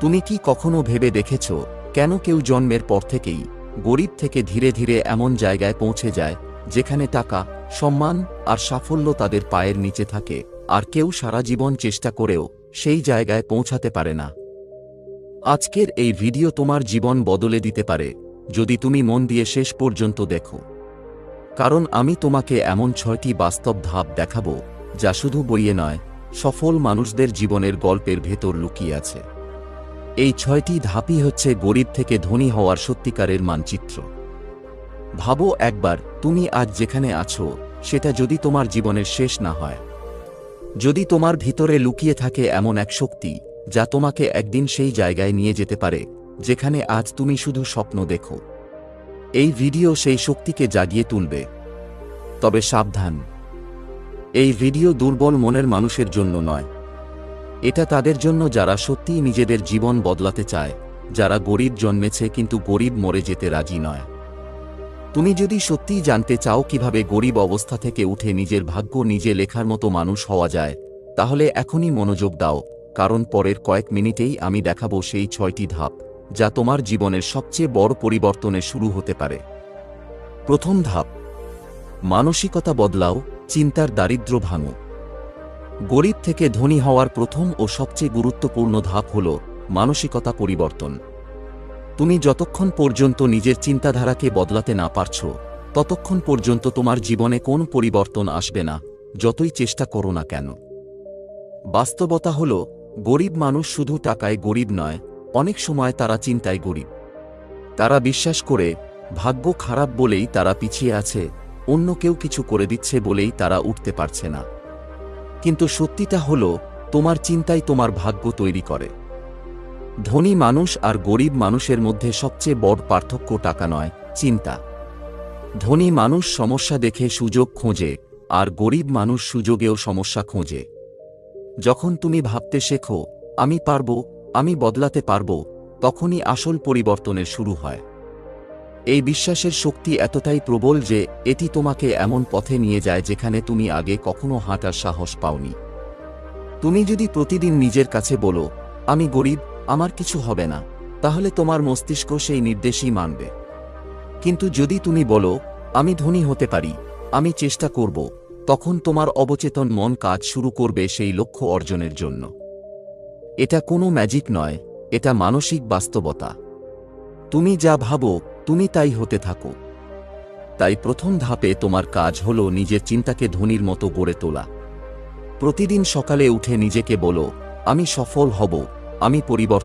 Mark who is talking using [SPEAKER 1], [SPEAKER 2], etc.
[SPEAKER 1] তুমি কি কখনো ভেবে দেখেছ কেন কেউ জন্মের পর থেকেই গরিব থেকে ধীরে ধীরে এমন জায়গায় পৌঁছে যায় যেখানে টাকা, সম্মান আর সাফল্য তাদের পায়ের নিচে থাকে, আর কেউ সারা জীবন চেষ্টা করেও সেই জায়গায় পৌঁছাতে পারে না? আজকের এই ভিডিও তোমার জীবন বদলে দিতে পারে যদি তুমি মন দিয়ে শেষ পর্যন্ত দেখো। কারণ আমি তোমাকে এমন 6টি বাস্তব ধাপ দেখাবো যা শুধু বইয়ে নয়, সফল মানুষদের জীবনের গল্পের ভেতর লুকিয়ে আছে। এই 6টি ধাপই হচ্ছে গরিব থেকে ধনী হওয়ার সত্যিকারের মানচিত্র। ভাবো একবার, তুমি আজ যেখানে আছো সেটা যদি তোমার জীবনের শেষ না হয়, যদি তোমার ভিতরে লুকিয়ে থাকে এমন এক শক্তি যা তোমাকে একদিন সেই জায়গায় নিয়ে যেতে পারে যেখানে আজ তুমি শুধু স্বপ্ন দেখো, এই ভিডিও সেই শক্তিকে জাগিয়ে তুলবে। তবে সাবধান, এই ভিডিও দুর্বল মনের মানুষের জন্য নয়। এটা তাদের জন্য যারা সত্যিই নিজেদের জীবন বদলাতে চায়, যারা গরিব জন্মেছে কিন্তু গরিব মরে যেতে রাজি নয়। তুমি যদি সত্যিই জানতে চাও কিভাবে গরিব অবস্থা থেকে উঠে নিজের ভাগ্য নিজে লেখার মতো মানুষ হওয়া যায়, তাহলে এখনই মনোযোগ দাও, কারণ পরের কয়েক মিনিটেই আমি দেখাবো সেই 6টি ধাপ যা তোমার জীবনের সবচেয়ে বড় পরিবর্তনের শুরু হতে পারে। প্রথম ধাপ, মানসিকতা বদলাও, চিন্তার দারিদ্র্য ভাঙো। গরিব থেকে ধনী হওয়ার প্রথম ও সবচেয়ে গুরুত্বপূর্ণ ধাপ হল মানসিকতা পরিবর্তন। তুমি যতক্ষণ পর্যন্ত নিজের চিন্তাধারাকে বদলাতে না পারছো, ততক্ষণ পর্যন্ত তোমার জীবনে কোনো পরিবর্তন আসবে না, যতই চেষ্টা করো না কেন। বাস্তবতা হল, গরিব মানুষ শুধু টাকায় গরিব নয়, অনেক সময় তারা চিন্তায় গরিব। তারা বিশ্বাস করে ভাগ্য খারাপ বলেই তারা পিছিয়ে আছে, অন্য কেউ কিছু করে দিচ্ছে বলেই তারা উঠতে পারছে না। কিন্তু সত্যিটা হল, তোমার চিন্তাই তোমার ভাগ্য তৈরি করে। ধনী মানুষ আর গরিব মানুষের মধ্যে সবচেয়ে বড় পার্থক্য টাকা নয়, চিন্তা। ধনী মানুষ সমস্যা দেখে সুযোগ খোঁজে, আর গরিব মানুষ সুযোগেও সমস্যা খোঁজে। যখন তুমি ভাবতে শেখো, আমি পারবো, আমি বদলাতে পারবো, তখনই আসল পরিবর্তনের শুরু হয়। এই বিশ্বাসের শক্তি এতটাই প্রবল যে এটি তোমাকে এমন পথে নিয়ে যায় যেখানে তুমি আগে কখনো হাঁটার সাহস পাওনি। তুমি যদি প্রতিদিন নিজের কাছে বলো, আমি গরিব, আমার কিছু হবে না, তাহলে তোমার মস্তিষ্ক সেই নির্দেশই মানবে। কিন্তু যদি তুমি বলো, আমি ধনী হতে পারি, আমি চেষ্টা করব, তখন তোমার অবচেতন মন কাজ শুরু করবে সেই লক্ষ্য অর্জনের জন্য। এটা কোনো ম্যাজিক নয়, এটা মানসিক বাস্তবতা। তুমি যা ভাবো তুমি তাই হতে থাকো। তাই প্রথম ধাপে তোমার কাজ হলো নিজের চিন্তাকে ধনীর মতো গড়ে তোলা। প্রতিদিন সকালে উঠে নিজেকে বলো, আমি সফল হব, আমি পরিবর্তন